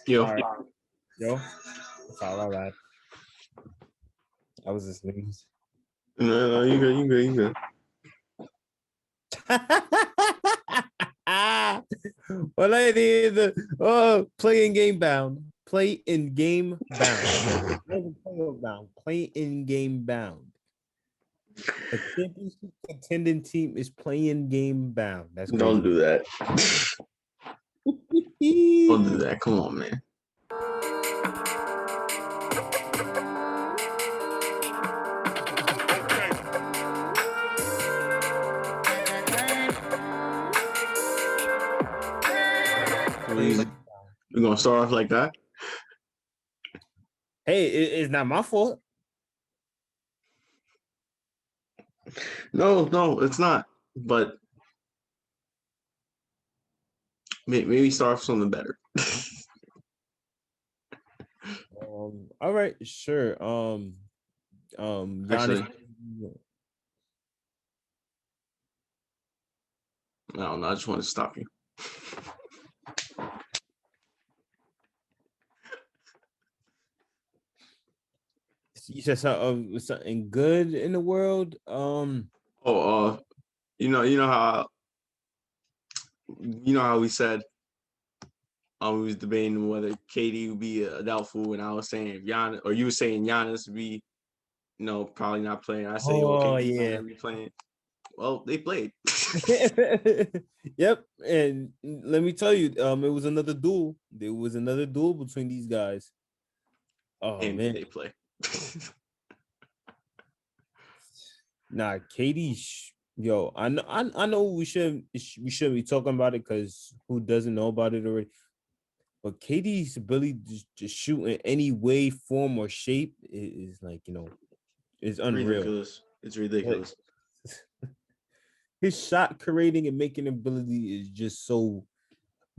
Yo. All right. Yo. Sorry, my bad. I was just sneeze. No, you good, you good, you good. Well, I need the play in game bound. Play in game bound. Play in game bound. The championship contending team is playing game bound. That's crazy. Don't do that. Don't do that. Come on, man. We're gonna start off like that. Hey, it's not my fault. No, it's not. But maybe start off something better. All right, sure. Giannis. Actually, I don't know. I just want to stop you. You said something good in the world. You know how we said we was debating whether KD would be a doubtful, and I was saying Giannis, or you were saying Giannis would be, probably not playing. I say, KD's not gonna be playing. Well, they played. Yep, and let me tell you, it was another duel. There was another duel between these guys. Oh and man, they play. Nah, KD. Yo, I know we shouldn't be talking about it because who doesn't know about it already? But KD's ability to shoot in any way, form, or shape is like is unreal. Ridiculous. It's ridiculous. His shot creating and making ability is just so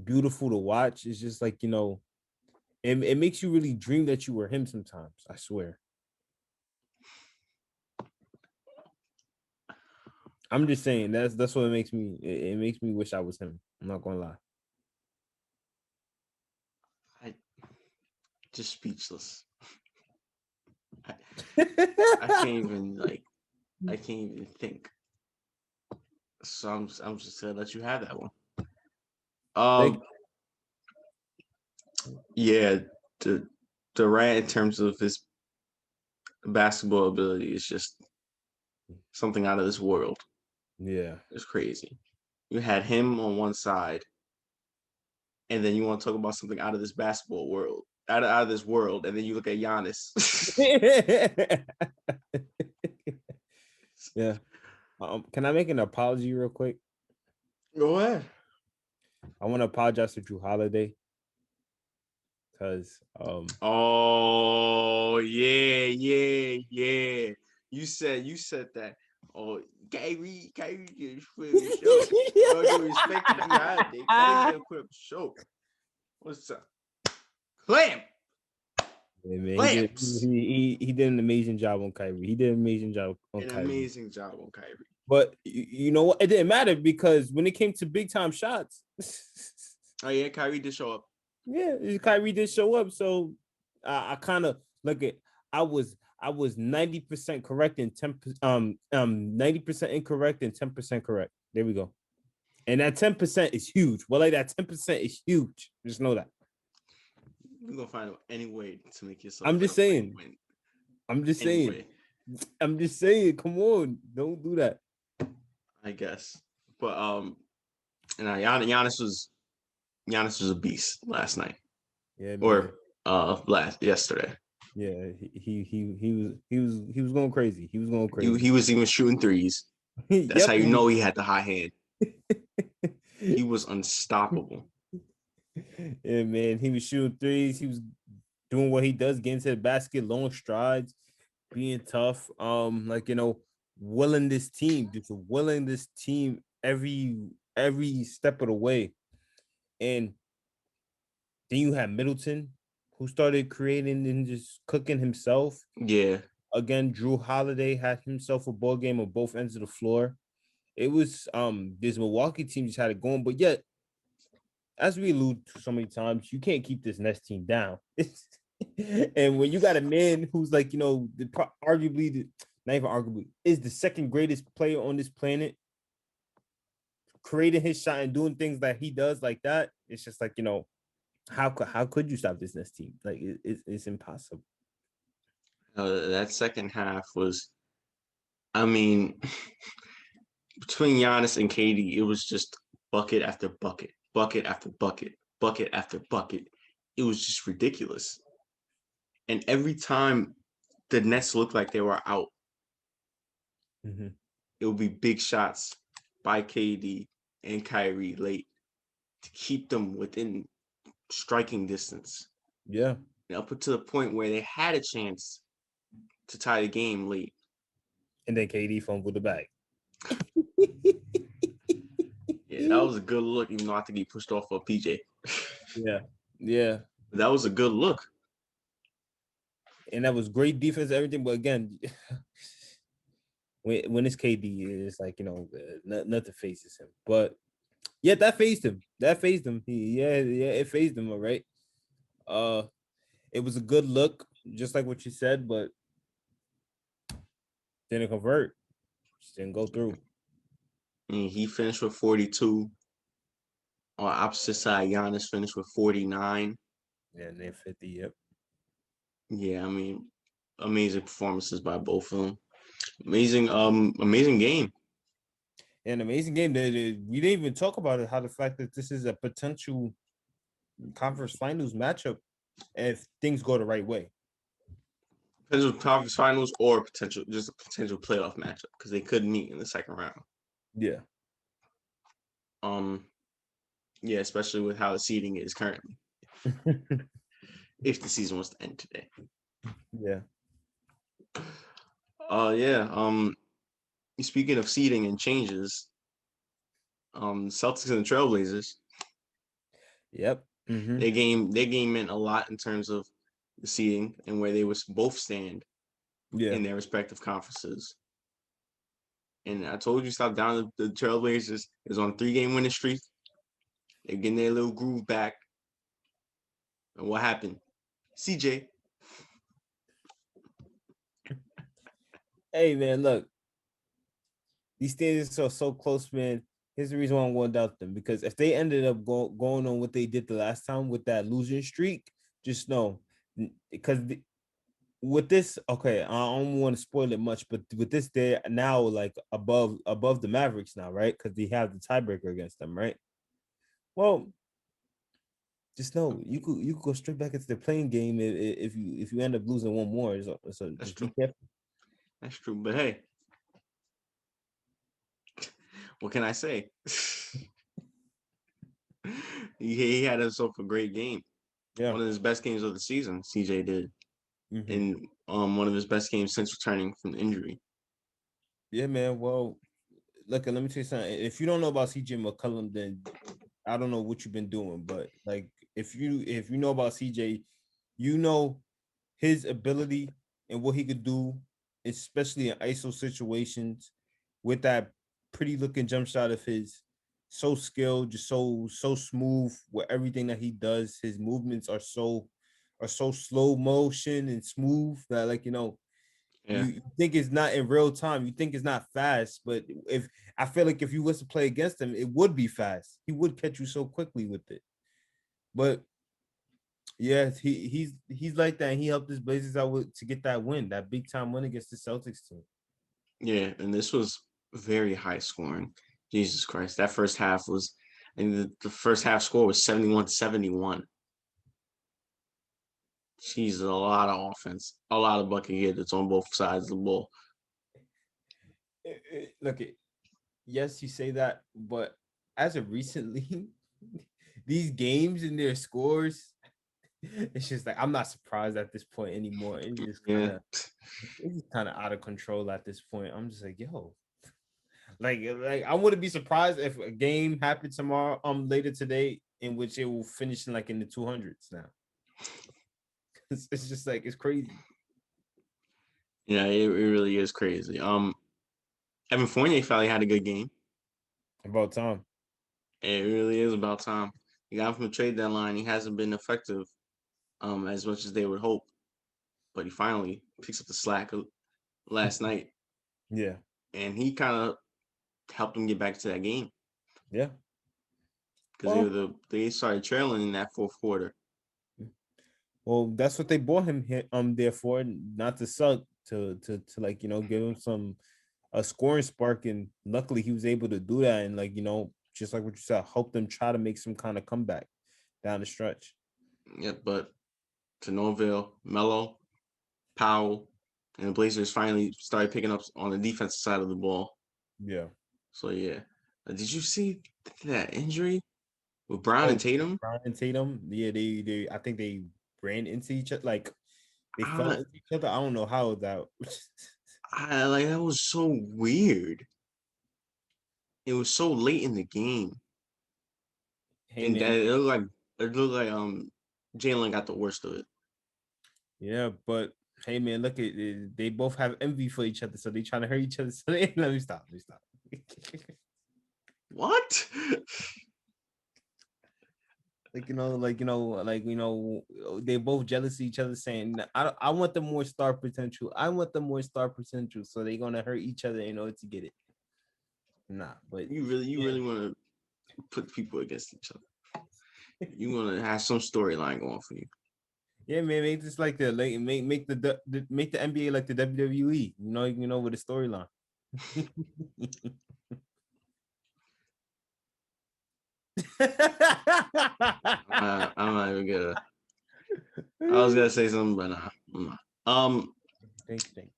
beautiful to watch. It's just like it makes you really dream that you were him sometimes. I swear. I'm just saying that's what it makes me. It makes me wish I was him. I'm not gonna lie. I just speechless. I can't even I can't even think. So I'm just gonna let you have that one. Yeah, Durant in terms of his basketball ability is just something out of this world. Yeah, it's crazy. You had him on one side, and then you want to talk about something out of this basketball world, out of this world, and then you look at Giannis. Yeah. Can I make an apology real quick? Go ahead. I want to apologize to Drew Holiday because oh yeah. You said that. Oh, Kyrie just put up a show. No respect to Drew Holiday. Kyrie just put up a show. What's up? Clam. Yeah, man, he did an amazing job on Kyrie. He did an amazing job on Kyrie. Amazing job on Kyrie. But you know what? It didn't matter because when it came to big time shots, oh yeah, Kyrie did show up. Yeah, Kyrie did show up. So I kind of look at I was 90% correct and 90% incorrect and 10% correct. There we go. And that 10% is huge. Well, like that 10% is huge. Just know that. You're gonna find out any way to make yourself. I'm just saying. I'm just saying. I'm just saying. Come on, don't do that. I guess, but and Giannis was a beast last night. Yeah, man. Or yesterday. Yeah, he was going crazy. He was going crazy. He was even shooting threes. That's how you know he had the high hand. He was unstoppable. Yeah, man. He was shooting threes. He was doing what he does, getting to the basket, long strides, being tough. Willing this team, every step of the way. And then you have Middleton, who started creating and just cooking himself. Yeah. Again, Drew Holiday had himself a ball game on both ends of the floor. It was this Milwaukee team just had it going, but yet as we allude to so many times, you can't keep this Nets team down. And when you got a man who's like, arguably, not even arguably, is the second greatest player on this planet, creating his shot and doing things that he does like that, it's just like, how could you stop this Nets team? Like it's impossible. That second half was, I mean, between Giannis and KD, it was just bucket after bucket, bucket after bucket, bucket after bucket. It was just ridiculous. And every time the Nets looked like they were out, Mm-hmm. it would be big shots by KD and Kyrie late to keep them within striking distance. Yeah. And up to the point where they had a chance to tie the game late. And then KD fumbled the bag. Yeah, that was a good look, even though I think he pushed off for PJ. Yeah. Yeah. That was a good look. And that was great defense, everything. But again, when it's KD, it's like, nothing faces him. But yeah, that phased him. It phased him, all right. It was a good look, just like what you said, but didn't convert. Just didn't go through. And he finished with 42. On opposite side, Giannis finished with 49. Yeah, and then 50, yep. Yeah, I mean, amazing performances by both of them. Amazing game. An amazing game. We didn't even talk about it, how the fact that this is a potential conference finals matchup if things go the right way. Potential conference finals or just a potential playoff matchup because they could meet in the second round. Yeah. Yeah, especially with how the seeding is currently. If the season was to end today. Yeah. Yeah. Speaking of seeding and changes, Celtics and the Trailblazers. Yep. Mm-hmm. Their game meant a lot in terms of the seeding and where they would both stand in their respective conferences. And I told you, stop down. The Trailblazers is on a 3-game winning streak. They're getting their little groove back. And what happened? CJ. Hey man, look. These standings are so close, man. Here's the reason why I'm going to doubt them, because if they ended up going on what they did the last time with that losing streak, just know, because with this, okay, I don't want to spoil it much, but with this, they're now like above the Mavericks now, right? Because they have the tiebreaker against them, right? Well, just know you could go straight back into the playing game if you end up losing one more. So just be careful. That's true. But hey, what can I say? he had himself a great game. Yeah. One of his best games of the season, CJ did. Mm-hmm. And one of his best games since returning from injury. Yeah, man. Well, look, let me tell you something. If you don't know about CJ McCollum, then I don't know what you've been doing. But like, if you know about CJ, you know his ability and what he could do, especially in ISO situations, with that pretty looking jump shot of his. So skilled, just so smooth with everything that he does. His movements are so slow motion and smooth that, like, you think it's not in real time. You think it's not fast, but if I feel like if you was to play against him, it would be fast. He would catch you so quickly with it. But yeah, he's like that. And he helped his Blazers out to get that win, that big time win against the Celtics team. Yeah, and this was very high scoring. Jesus Christ, that first half was, and the first half score was 71-71. Jeez, a lot of offense, a lot of bucket hits on both sides of the ball. Look, yes, you say that, but as of recently, these games and their scores, it's just like I'm not surprised at this point anymore. It's just kind of out of control at this point. I'm just like, yo, like I wouldn't be surprised if a game happened tomorrow, later today, in which it will finish in like in the 200s now. It's just like it's crazy. Yeah, it really is crazy. Evan Fournier finally had a good game. About time. It really is about time. He got him from the trade deadline. He hasn't been effective as much as they would hope, but he finally picks up the slack last night, Yeah. and he kind of helped them get back to that game Yeah. because Well, they started trailing in that fourth quarter. well, that's what they bought him here, there for, not to suck, to like, give him some a scoring spark, and luckily he was able to do that, and like, just like what you said, help them try to make some kind of comeback down the stretch. Yeah, but to no avail. Melo, Powell, and the Blazers finally started picking up on the defensive side of the ball. Yeah. So yeah, did you see that injury with Brown and Oh, Tatum? Brown and Tatum, yeah, they I think they ran into each other, like they fell I, into each other. I don't know how that. I like that was so weird. It was so late in the game, Hey and that man, it looked like Jalen got the worst of it. yeah, but hey man, look at they both have envy for each other, so they trying to hurt each other. So let me stop. Let me stop. What? They both jealous of each other, saying, I want the more star potential. I want the more star potential. So they're gonna hurt each other in order to get it. Nah, but You yeah. really want to put people against each other? You want to have some storyline going for you? Yeah, man, make this like make the NBA like the WWE. With a storyline. I'm not even gonna. I was gonna say something, but nah. I'm not. Think.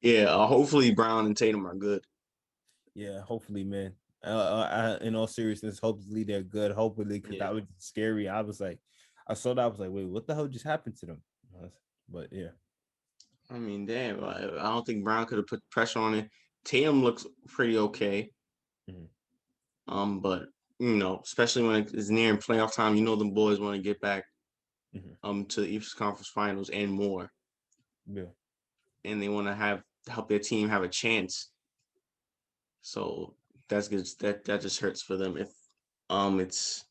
Yeah. Hopefully Brown and Tatum are good. Yeah, hopefully, man. In all seriousness, hopefully they're good. Hopefully, because Yeah. that was scary. I was like, I saw that. I was like, wait, what the hell just happened to them? But yeah. I mean, damn. I don't think Brown could have put pressure on it. Tatum looks pretty okay. Mhm. But especially when it's near playoff time, the boys want to get back Mhm. to the East Conference Finals and more, Yeah. and they want to help their team have a chance. So that's good. That just hurts for them if it's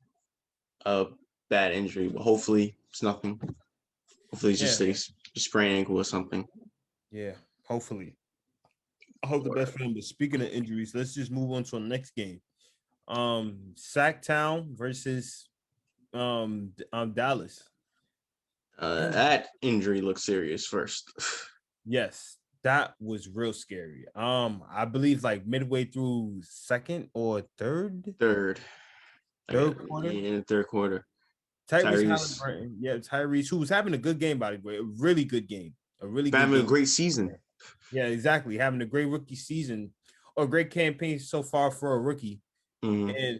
a bad injury, but hopefully it's nothing. Hopefully it's Yeah. just a sprained ankle or something. Yeah. Hopefully. I hope the best for him. But speaking of injuries, let's just move on to the next game. Sacktown versus Dallas. That injury looks serious first. Yes, that was real scary. I believe like midway through second or third Third, like third quarter. in the third quarter, Tyrese Tyrese Halliburton, yeah, Tyrese, who was having a good game, by the way, a really good game, a really good having a game. great season. Yeah, exactly, having a great rookie season or great campaign so far for a rookie. Mm-hmm. And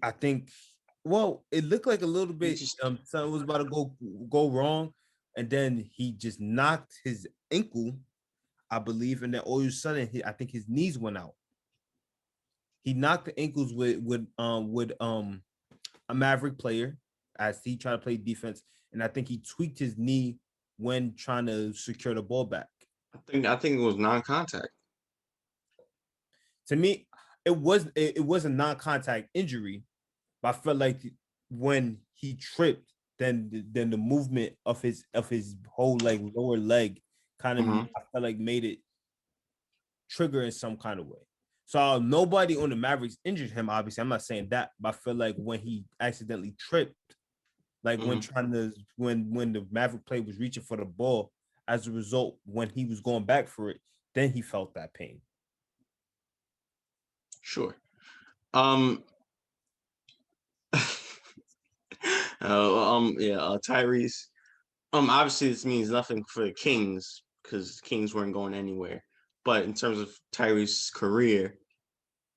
I think, well, it looked like a little He bit just something was about to go wrong, and then he just knocked his ankle, I believe, and then all of a sudden, I think his knees went out. He knocked the ankles with a Maverick player as he tried to play defense, and I think he tweaked his knee when trying to secure the ball back. I think it was non-contact. To me, it was a non-contact injury, but I felt like when he tripped, then the movement of his whole like lower leg kind of Mm-hmm. I felt like made it trigger in some kind of way. So nobody on the Mavericks injured him. Obviously, I'm not saying that, but I feel like when he accidentally tripped, like when Mm-hmm. trying to when the Maverick player was reaching for the ball, as a result, when he was going back for it, then he felt that pain. Sure. Um. Yeah. Tyrese. Obviously, this means nothing for the Kings because Kings weren't going anywhere. But in terms of Tyrese's career,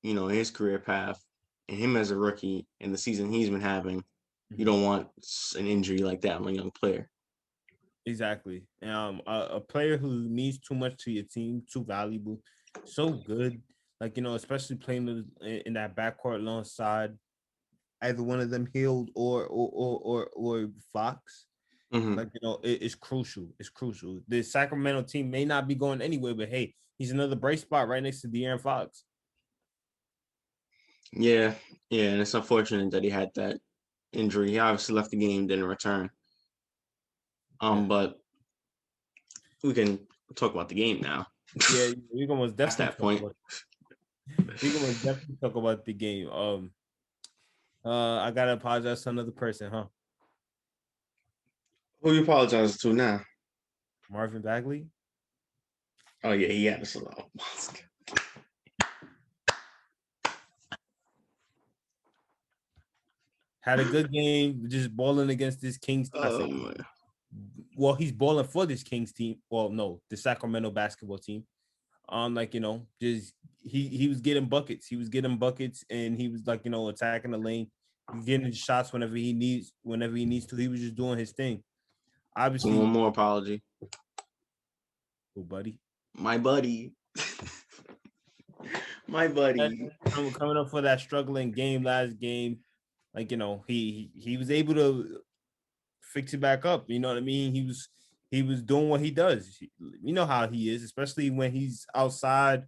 his career path, and him as a rookie and the season he's been having, you don't want an injury like that on a young player. Exactly. A player who means too much to your team, too valuable, so good. Like especially playing in that backcourt alongside either one of them Hield or Fox. Mm-hmm. Like it's crucial. It's crucial. The Sacramento team may not be going anywhere, but hey, he's another bright spot right next to De'Aaron Fox. Yeah, yeah, and it's unfortunate that he had that injury. He obviously left the game, didn't return. Yeah, But we can talk about the game now. yeah, we can most Past definitely that point. we can most definitely talk about the game. I gotta apologize to another person, huh? Who you apologizing to now? Marvin Bagley. Oh yeah, he had us a lot. Had a good game, just balling against this Kings. I say, Man. well, he's balling for this Kings team. Well, no, the Sacramento basketball team. Like just he was getting buckets. He was getting buckets, and he was like attacking the lane, getting shots whenever he needs to. He was just doing his thing. One Obviously, more apology. oh, buddy, My buddy. My buddy. coming up for that struggling game last game, like he was able to fix it back up. You know what I mean? He was doing what he does. You know how he is, especially when he's outside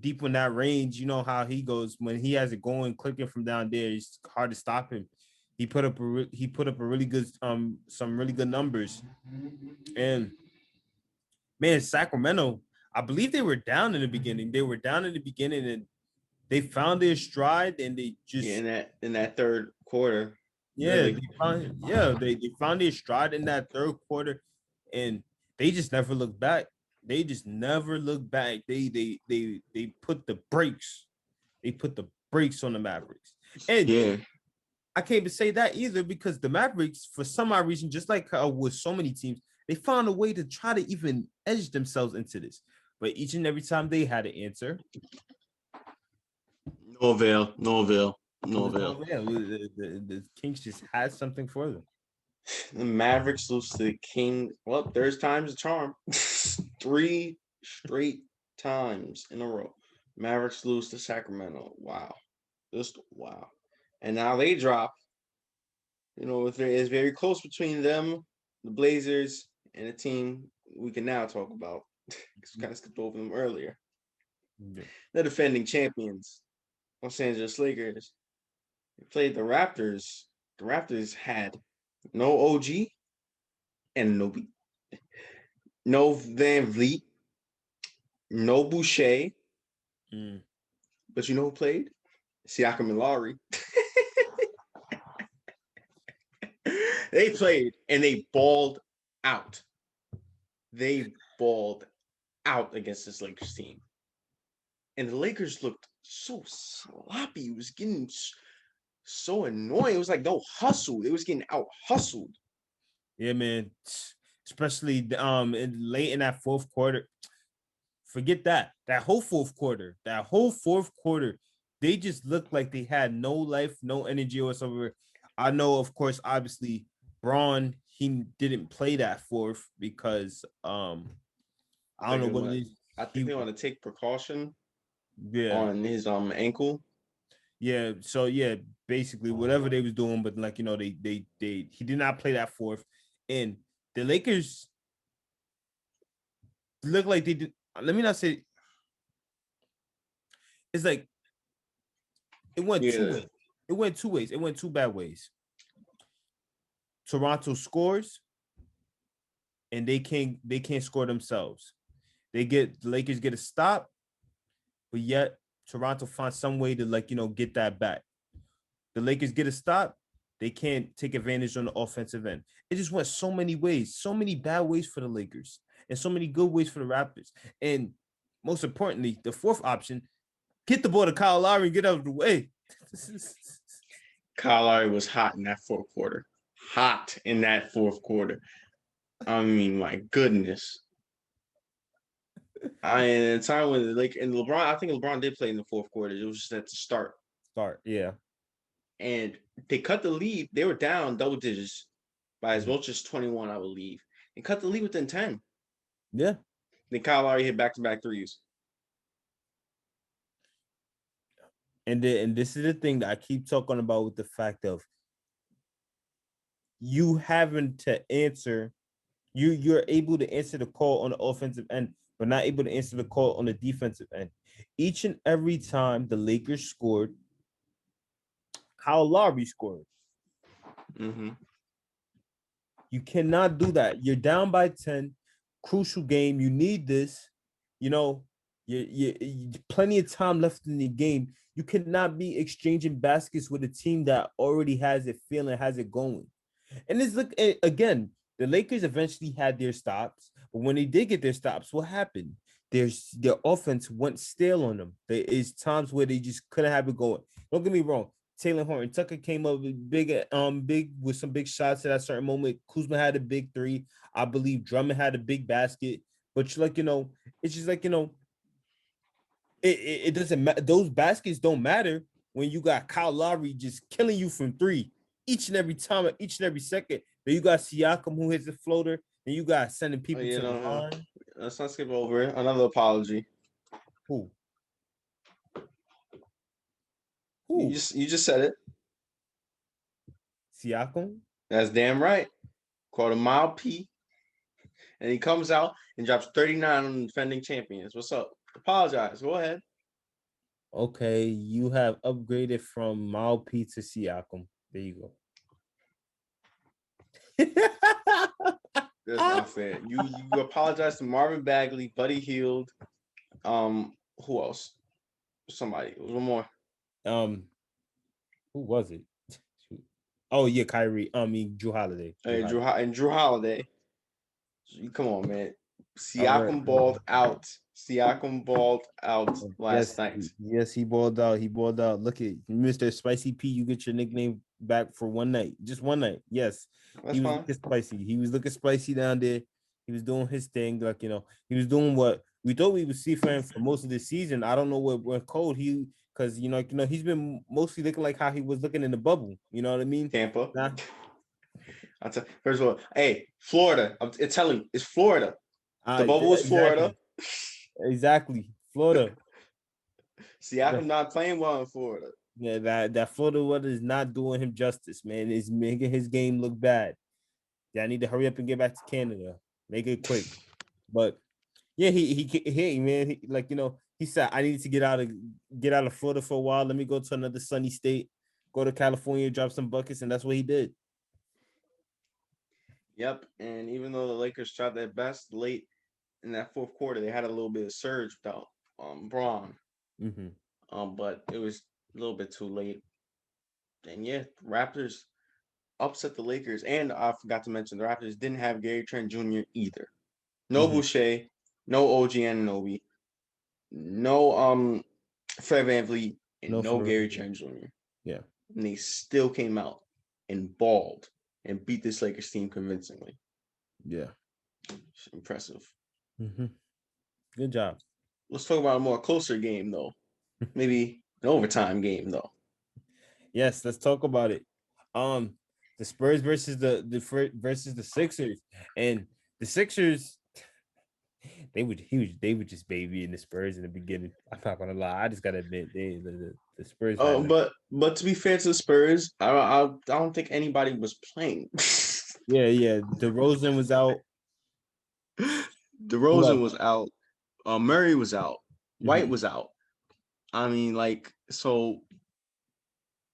deep in that range. You know how he goes when he has it going, clicking from down there. It's hard to stop him. He put up a really good some really good numbers. And man, Sacramento, I believe they were down in the beginning. They were down in the beginning and they found their stride and they Yeah, just in that third quarter, yeah, really. they found their stride in that third quarter and they just never looked back. They just never looked back. They put the brakes. They put the brakes on the Mavericks. And Yeah. I can't even say that either because the Mavericks, for some odd reason, just like with so many teams, they found a way to try to even edge themselves into this. But each and every time they had an answer, No avail. No avail. it No was no avail. avail. The Kings just had something for them. The Mavericks lose to the King. Well, there's time's a charm. 3 straight times in a row. Mavericks lose to Sacramento. Wow. Just wow. And now they drop. It's very close between them, the Blazers, and a team we can now talk about. Because we kind of skipped over them earlier. Yeah. The defending champions, Los Angeles Lakers. They played the Raptors. The Raptors had no OG and no Van Vliet, no Boucher. Mm. But you know who played? Siakam and Lowry. They played and they balled out. They balled out against this Lakers team. And the Lakers looked so sloppy. It was getting so annoying. It was like no hustle. It was getting out hustled. Yeah, man. Especially late in that fourth quarter. Forget that. That whole fourth quarter. That whole fourth quarter. They just looked like they had no life, no energy whatsoever. I know, of course, obviously, Braun, he didn't play that fourth because I I don't think know they what it want. is. I think He they want to take precaution yeah. on his ankle. Yeah. So yeah, basically whatever they was doing, but like they he did not play that fourth. And the Lakers look like they did. Let me not say it's like it went two Yeah, ways. It went two ways. It went two bad ways. Toronto scores and they can't score themselves. The Lakers get a stop, but yet Toronto finds some way to get that back. The Lakers get a stop, they can't take advantage on the offensive end. It just went so many ways, so many bad ways for the Lakers, and so many good ways for the Raptors. And most importantly, the fourth option, get the ball to Kyle Lowry and get out of the way. Kyle Lowry was hot in that fourth quarter. Hot in that fourth quarter. I mean, my goodness. In a time when LeBron, I think LeBron did play in the fourth quarter. It was just at the start, Start, yeah. and they cut the lead. They were down double digits by as much as 21, I believe, and cut the lead within 10. Yeah. Then Kyle Lowry hit back-to-back threes. And this is the thing that I keep talking about with the fact of you having to answer, you're able to answer the call on the offensive end, but not able to answer the call on the defensive end. Each and every time the Lakers scored, Kyle Lowry scored. Mm-hmm. You cannot do that. You're down by 10. Crucial game. You need this. You know, you plenty of time left in the game. You cannot be exchanging baskets with a team that already has it feeling, has it going. And it's look again, the Lakers eventually had their stops, but when they did get their stops, what happened? Their offense went stale on them. There is times where they just couldn't have it going. Don't get me wrong. Taylor Horton Tucker came up with big with some big shots at that certain moment. Kuzma had a big three. I believe Drummond had a big basket. But it's just like it doesn't matter. Those baskets don't matter when you got Kyle Lowry just killing you from three each and every time, each and every second. Then you got Siakam who hits the floater. Then you got sending people to the line. Let's not skip over it. Another apology. Who? You just said it. Siakam? That's damn right. Called him M.O.B, and he comes out and drops 39 on the defending champions. What's up? Apologize. Go ahead. Okay, you have upgraded from M.O.B to Siakam. There you go. That's not fair. You apologize to Marvin Bagley, Buddy Hield. Who else? Somebody. One more. Who was it? Oh yeah, Kyrie. Drew Holiday. Drew Holiday. Come on, man. Siakam Right. balled out. Siakam balled out last night. Yes, he balled out. He balled out. Look at Mr. Spicy P. You get your nickname back for one night. Just one night. Yes. That's he was fine. looking spicy. He was looking spicy down there. He was doing his thing. Like, he was doing what we thought we would see for him for most of the season. I don't know what went cold. Because he's been mostly looking like how he was looking in the bubble. You know what I mean? Tampa. Nah. First of all, hey, Florida. I'm telling you, it's Florida. The bubble was Florida. Exactly. Florida. Siakam not playing well in Florida. Yeah, that Florida weather is not doing him justice, man. It's making his game look bad. Yeah, I need to hurry up and get back to Canada. Make it quick. But yeah, he man. He said I need to get out of Florida for a while. Let me go to another sunny state, go to California, drop some buckets, and that's what he did. Yep, and even though the Lakers tried their best late in that fourth quarter, they had a little bit of surge without Braun. Mm-hmm. But it was a little bit too late. And yeah, Raptors upset the Lakers, and I forgot to mention the Raptors didn't have Gary Trent Jr. either. No Boucher, no OG Anunoby, no Fred VanVleet, and no Gary Trent Jr. Yeah, and they still came out and balled and beat this Lakers team convincingly. Yeah, it's impressive. Mm-hmm. Good job. Let's talk about a more closer game though. Maybe an overtime game though. Yes, let's talk about it. The Spurs versus the Sixers, and the Sixers, they would just baby in the Spurs in the beginning. I'm not gonna lie, I just gotta admit the Spurs. But to be fair to the Spurs, I don't think anybody was playing. yeah. DeRozan was out. DeRozan was out. Murray was out. White Mm-hmm. was out. I mean, so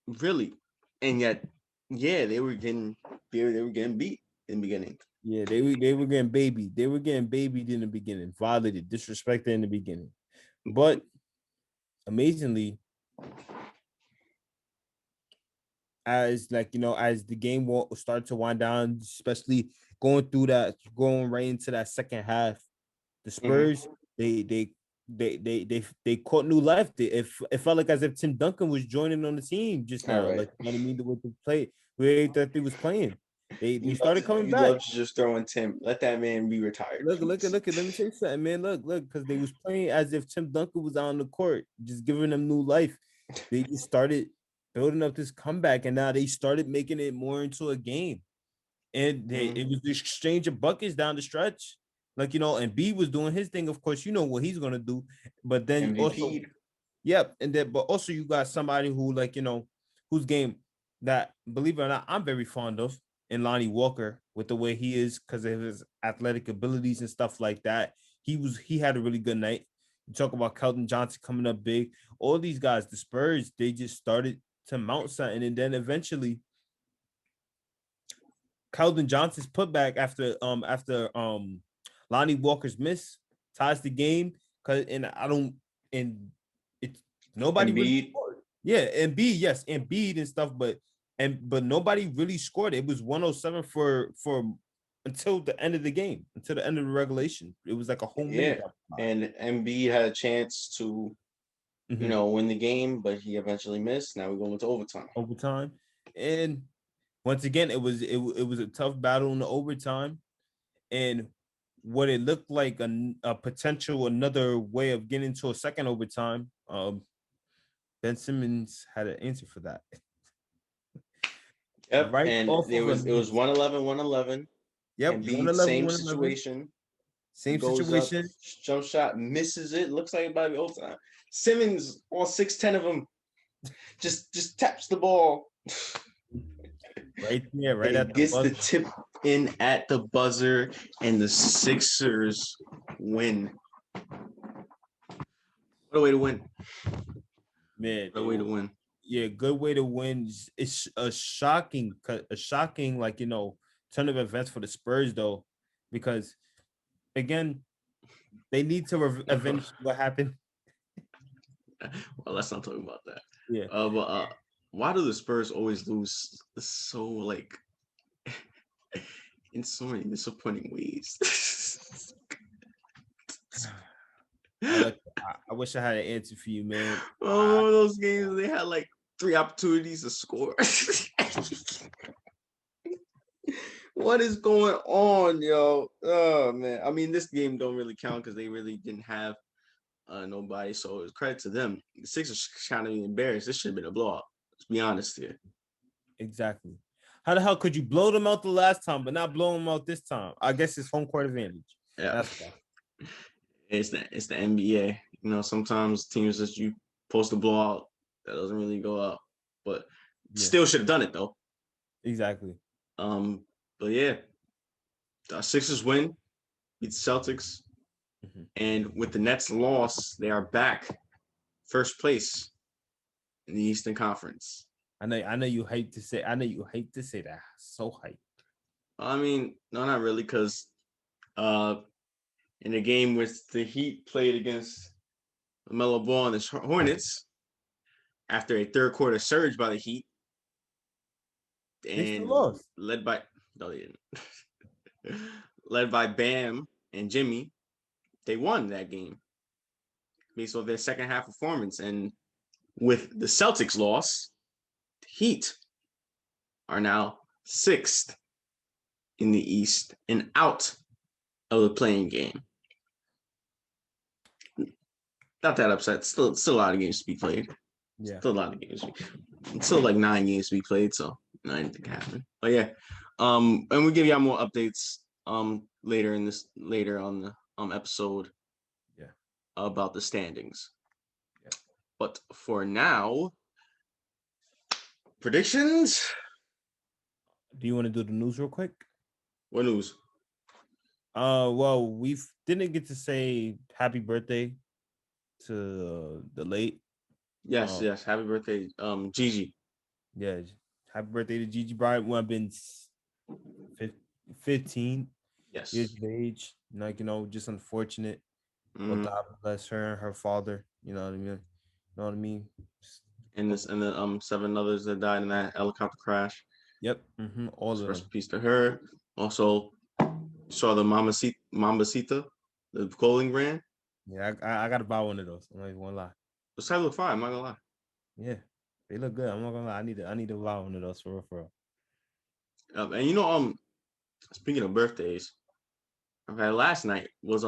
really, and yet, yeah, they were getting beat in the beginning. Yeah, they were getting babied. They were getting babied in the beginning, violated, disrespected in the beginning. But amazingly, as the game start to wind down, especially going right into that second half, the Spurs they caught new life. It felt like as if Tim Duncan was joining on the team just now. Right. Like, you know what I mean, with the play where they was playing. They started coming back. You love just throwing Tim. Let that man be retired. Look. Let me say something, man. Look, because they was playing as if Tim Duncan was on the court, just giving them new life. They just started building up this comeback, and now they started making it more into a game. And it was the exchange of buckets down the stretch. And B was doing his thing. Of course, you know what he's gonna do. But then MVP. also, yep. And then, but also you got somebody who whose game that, believe it or not, I'm very fond of, in Lonnie Walker, with the way he is because of his athletic abilities and stuff like that. He had a really good night. You talk about Kelton Johnson coming up big. All these guys, the Spurs, they just started mount something, and then eventually Keldon Johnson's putback after Lonnie Walker's miss ties the game. And it's nobody really Embiid. scored. Yeah, Embiid and stuff, but nobody really scored. It was 107 for until the end of the game, until the end of the regulation. It was like a whole minute. And Embiid had a chance to, Mhm. win the game, but he eventually missed. Now we're going to overtime. Overtime, and once again, it was a tough battle in the overtime, and what it looked like a potential another way of getting to a second overtime. Ben Simmons had an answer for that. Yep, Right and off of it was 111, 111. Yep, Embiid, 111, same 111. situation. Same Goes up, situation. jump shot, misses it. Looks like about to be overtime. Simmons, all 6'10" of them, just taps the ball. Right there, right And at it the gets the buzzer. tip in at the buzzer, and the Sixers win. What a way to win. Man, What a way to win. yeah, good way to win. It's a shocking, like turn of events for the Spurs though, because again, they need to avenge what happened. Well, let's not talk about that. Yeah, But why do the Spurs always lose so like in so many disappointing ways? I wish I had an answer for you, man. Oh, those games they had like 3 opportunities to score. What is going on, yo? Oh man. I mean, this game don't really count because they really didn't have nobody. So it's credit to them. The Sixers kind of embarrassed. This should have been a blowout. Let's be honest here. Exactly. How the hell could you blow them out the last time, but not blow them out this time? I guess it's home court advantage. Yeah. That's why. It's the NBA. Sometimes teams that you post a blowout that doesn't really go out, but still should have done it though. Exactly. But yeah, the Sixers win, beat the Celtics, and with the Nets loss, they are back first place in the Eastern Conference. I know you hate to say. I know you hate to say that. So hype. I mean, no, not really, because in the game with the Heat played against LaMelo Ball and the Hornets, after a third quarter surge by the Heat, They still and lost. led by no, they didn't. Led by Bam and Jimmy, they won that game based on their second half performance. And with the Celtics loss, the Heat are now 6th in the East and out of the playing game. Not that upset. Still a lot of games to be played. Yeah. Still a lot of games. Still like 9 games to be played, so anything can happen. But yeah, and we'll give y'all more updates later on the episode. Yeah. About the standings. Yeah. But for now, predictions. Do you want to do the news real quick? What news? Well, we didn't get to say happy birthday to the late. Yes. Happy birthday, Gigi. Yeah, happy birthday to Gigi Bryant. Who have been 15 Yes. years of age. Like, just unfortunate. Mm-hmm. But God bless her and her father. You know what I mean? And the 7 others that died in that helicopter crash. Yep. All of them. Rest in peace to her. Also, saw the Mambasita, the clothing brand. Yeah, I gotta buy one of those. I'm not even gonna lie. The side look fine. I'm not gonna lie. Yeah, they look good. I'm not gonna lie. I need to buy one of those for real. And speaking of birthdays, last night was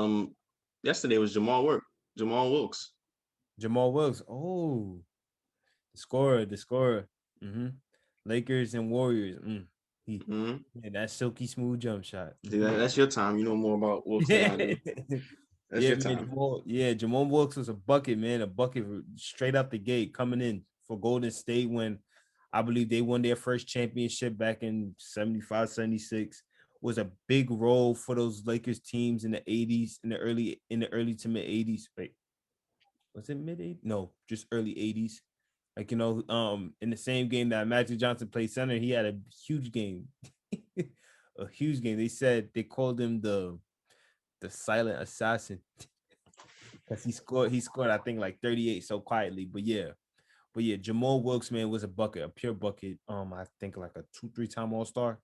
yesterday was Jamal Wilkes. Jamal Wilkes. Oh, the scorer. Lakers and Warriors. Yeah, that silky smooth jump shot. See, that's your time. You know more about Wilkes than I do. That's your time. Jamal Wilkes was a bucket, man. A bucket straight out the gate coming in for Golden State when I believe they won their first championship back in 75, 76. Was a big role for those Lakers teams in the 80s, in the early to mid 80s. Wait, was it mid 80s? No, just early 80s. Like, in the same game that Magic Johnson played center, he had a huge game. A huge game. They said they called him the silent assassin. Because he scored, I think, like 38 so quietly. But yeah. Jamal Wilkes, man, was a bucket, a pure bucket. I think like a 2-3 time All-Star.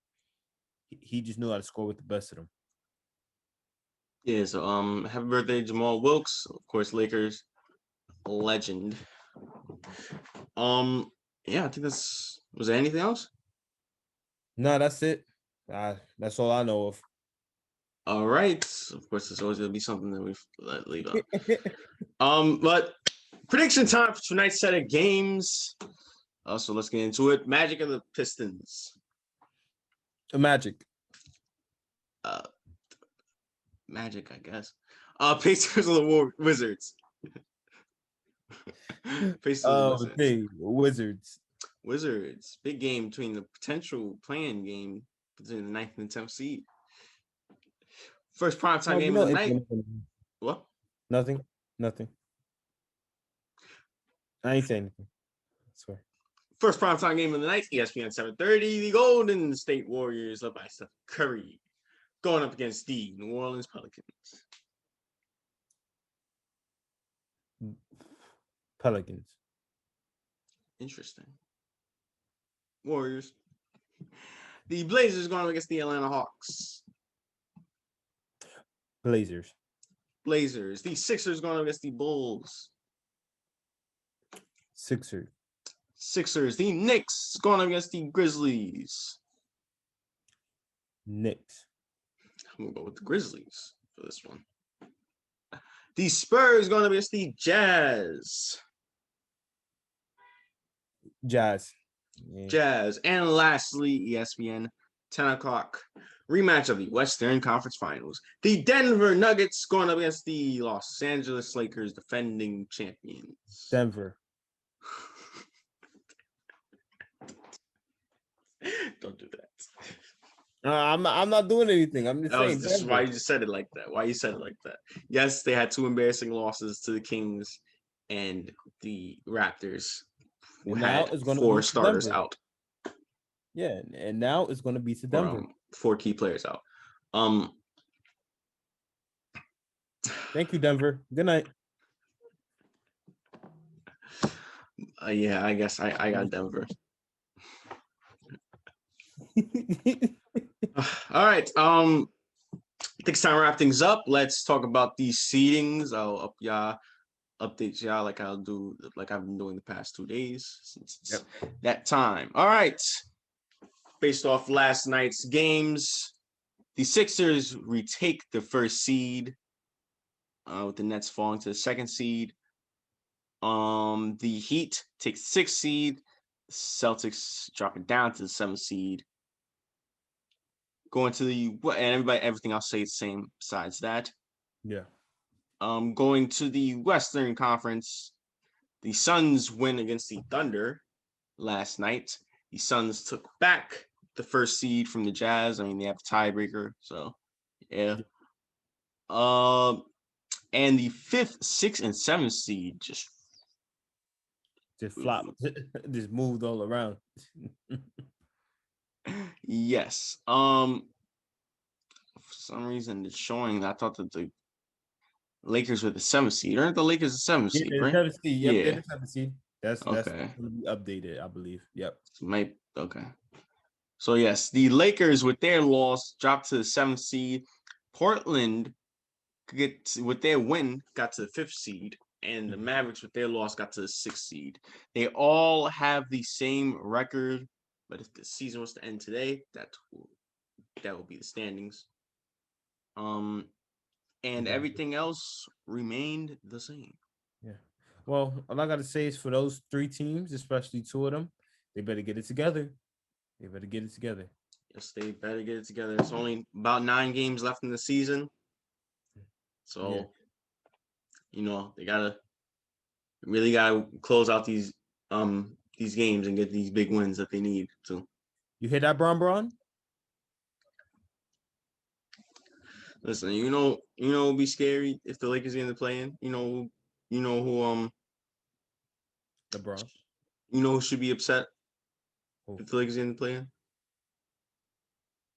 He just knew how to score with the best of them. Yeah, so happy birthday, Jamal Wilkes, of course, Lakers legend. Yeah, I think was there anything else? No, that's it. That's all I know of. All right. Of course, there's always gonna be something that we leave out. But prediction time for tonight's set of games. So let's get into it. Magic of the Pistons. Magic. Magic, I guess. Pacers of the Wizards. Pacers of the Wizards. Wizards. Wizards. Big game between the potential playing game between the 9th and 10th seed. First primetime game of the night. What? Nothing. I ain't saying anything. I swear. First primetime game of the night, ESPN 7:30. The Golden State Warriors, led by Steph Curry, going up against the New Orleans Pelicans. Interesting. Warriors. The Blazers going up against the Atlanta Hawks. Blazers. The Sixers going up against the Bulls. Sixers. The Knicks going up against the Grizzlies. Knicks. I'm going to go with the Grizzlies for this one. The Spurs going up against the Jazz. Jazz. And lastly, ESPN 10 o'clock. Rematch of the Western Conference Finals. The Denver Nuggets going up against the Los Angeles Lakers, defending champions. Denver. Don't do that. I'm not doing anything. I'm just saying. This is why you just said it like that. Yes, they had 2 embarrassing losses to the Kings and the Raptors, who had 4 starters out. Yeah, and now it's going to be to Denver. 4 key players out. Thank you, Denver. Good night. Yeah, I guess I got Denver. All right. I think it's time to wrap things up. Let's talk about these seedings. I'll update y'all like I've been doing the past 2 days since it's that time. All right. Based off last night's games, the Sixers retake the first seed, with the Nets falling to the 2nd seed. The Heat take 6th seed. Celtics dropping down to the 7th seed. Going to everything I'll say is the same besides that. Yeah. Going to the Western Conference, the Suns win against the Thunder last night. The Suns took back the first seed from the Jazz. I mean, they have a tiebreaker, so yeah. And the 5th, 6th, and 7th seed just flopped, just moved all around. Yes. For some reason, it's showing. I thought that the Lakers were the 7th seed. Aren't the Lakers the 7th seed? Right? 7th seed. Yep, yeah, they're the 7th seed. That's okay. Going to be updated, I believe. Yep. Okay. So yes, the Lakers with their loss dropped to the 7th seed. Portland with their win got to the 5th seed, and the Mavericks with their loss got to the 6th seed. They all have the same record, but if the season was to end today, that will be the standings. And everything else remained the same. Yeah. Well, all I got to say is for those 3 teams, especially 2 of them, they better get it together. Yes, they better get it together. It's only about 9 games left in the season. So, they really gotta close out these games and get these big wins that they need to. You hear that, Bron? Listen, it'll be scary if the Lakers get in the play-in. You know who LeBron. You know who should be upset Who? if the Lakers didn't play in?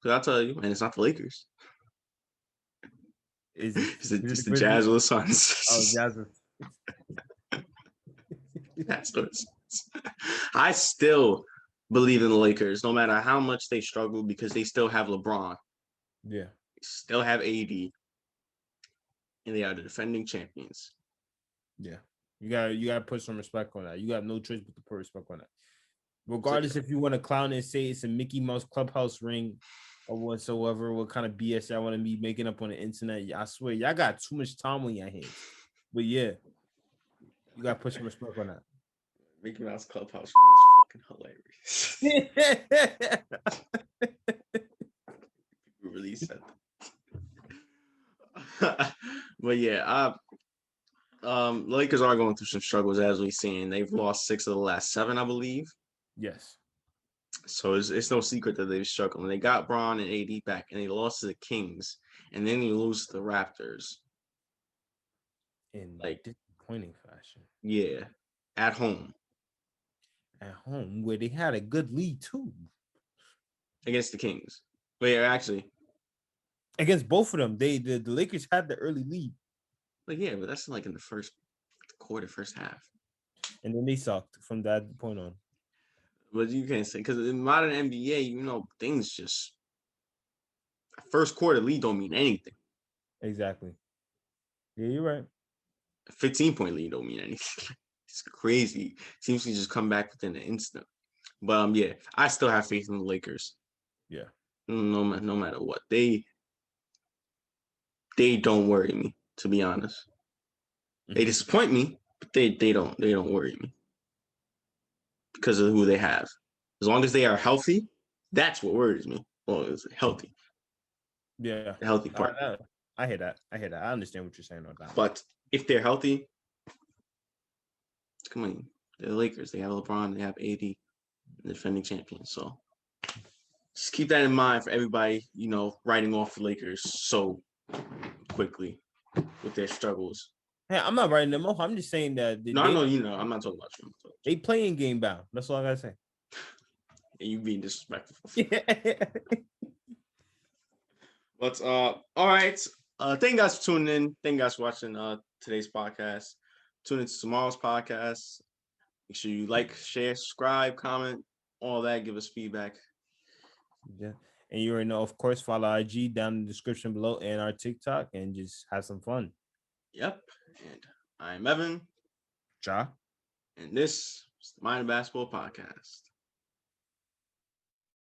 Because I'll tell you, and it's not the Lakers. Is it? It's the Jazz or the Suns. Oh, Jazz. That's what it is. I still believe in the Lakers, no matter how much they struggle, because they still have LeBron. Yeah. They still have AD. And they are the defending champions. Yeah. You gotta put some respect on that. You got no choice but to put respect on that. Regardless if you want to clown and say it's a Mickey Mouse clubhouse ring or whatsoever, what kind of BS y'all want to be making up on the internet. I swear, y'all got too much time on your hands. But yeah, you gotta put some respect on that. Mickey Mouse clubhouse ring is fucking hilarious. People really said that. But yeah, Lakers are going through some struggles as we've seen. They've lost 6 of the last 7, I believe. Yes. So it's no secret that they've struggled. And they got Braun and AD back, and they lost to the Kings, and then you lose to the Raptors. In Like disappointing fashion. Yeah, at home. At home, where they had a good lead too. Against the Kings. But yeah, actually. Against both of them. The Lakers had the early lead. Like, yeah, but that's like in the first quarter, first half. And then they sucked from that point on. But you can't say, because in modern NBA, things just first quarter lead don't mean anything. Exactly. Yeah, you're right. A 15-point lead don't mean anything. It's crazy. Teams can just come back within an instant. But yeah, I still have faith in the Lakers. Yeah. No matter what. They don't worry me, to be honest. Mm-hmm. They disappoint me, but they don't worry me. Because of who they have. As long as they are healthy, that's what worries me. Well, it's healthy. Yeah. The healthy part. I hear that. I understand what you're saying on that. But if they're healthy, come on. They're the Lakers. They have LeBron. They have AD. The defending champions. So just keep that in mind for everybody, writing off the Lakers so quickly with their struggles. Hey, I'm not writing them off. I'm just saying that. I know you know. I'm not talking about you. They playing game bound. That's all I gotta say. And you being disrespectful. But all right. Thank you guys for tuning in. Thank you guys for watching today's podcast. Tune into tomorrow's podcast. Make sure you like, share, subscribe, comment, all that. Give us feedback. Yeah. And you already know, of course, follow IG down in the description below and our TikTok and just have some fun. Yep. And I'm Evan. Ja. And this is the Mind of Basketball Podcast.